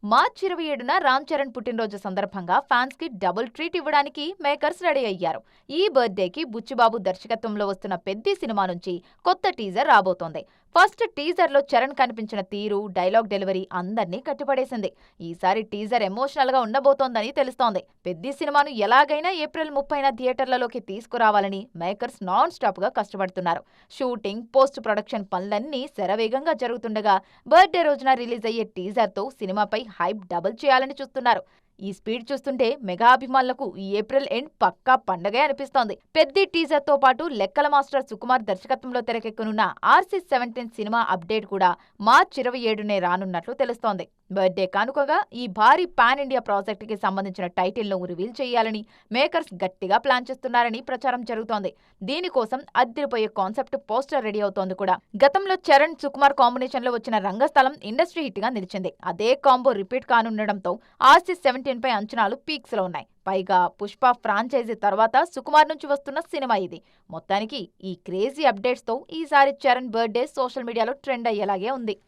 మార్చి 27న రామ్ చరణ్ పుట్టినరోజు సందర్భంగా ఫ్యాన్స్ కి డబుల్ ట్రీట్ ఇవ్వడానికి మేకర్స్ రెడీ అయ్యారు. ఈ బర్త్డేకి బుచ్చిబాబు దర్శకత్వంలో వస్తున్న పెద్ది సినిమా నుంచి కొత్త టీజర్ రాబోతోంది. ఫస్ట్ టీజర్ లో చరణ్ కనిపించిన తీరు, డైలాగ్ డెలివరీ అందర్నీ కట్టిపడేసింది. ఈసారి టీజర్ ఎమోషనల్ గా ఉండబోతోందని తెలుస్తోంది. పెద్ది సినిమాను ఎలాగైనా ఏప్రిల్ 30న థియేటర్లలోకి తీసుకురావాలని మేకర్స్ నాన్ స్టాప్ గా కష్టపడుతున్నారు. షూటింగ్, పోస్ట్ ప్రొడక్షన్ పనులన్నీ శరవేగంగా జరుగుతుండగా బర్త్డే రోజున రిలీజ్ అయ్యే టీజర్ తో సినిమాపై హైప్ డబుల్ చేయాలని చూస్తున్నారు. ఈ స్పీడ్ చూస్తుంటే మెగా అభిమానులకు ఈ ఏప్రిల్ ఎండ్ పక్కా పండగే అనిపిస్తోంది. పెద్ది టీజర్ తో పాటు లెక్కల మాస్టర్ సుకుమార్ దర్శకత్వంలో తెరకెక్కనున్న RC-17 సినిమా అప్డేట్ కూడా మార్చి 27నే రానున్నట్లు తెలుస్తోంది. బర్త్డే కానుకగా ఈ భారీ పాన్ ఇండియా ప్రాజెక్ట్ కి సంబంధించిన టైటిల్ ను రివీల్ చేయాలని మేకర్స్ గట్టిగా ప్లాన్ చేస్తున్నారని ప్రచారం జరుగుతోంది. దీనికోసం అదిరిపోయే కాన్సెప్ట్ పోస్టర్ రెడీ అవుతోంది కూడా. గతంలో చరణ్, సుకుమార్ కాంబినేషన్ లో వచ్చిన రంగస్థలం ఇండస్ట్రీ హిట్ గా నిలిచింది. అదే కాంబో రిపీట్ కానుండడంతో RC-17 పై అంచనాలు పీక్స్ లో ఉన్నాయి. పైగా పుష్ప ఫ్రాంచైజీ తర్వాత సుకుమార్ నుంచి వస్తున్న సినిమా ఇది. మొత్తానికి ఈ క్రేజీ అప్డేట్స్ తో ఈసారి చరణ్ బర్త్డే సోషల్ మీడియాలో ట్రెండ్ అయ్యేలాగే ఉంది.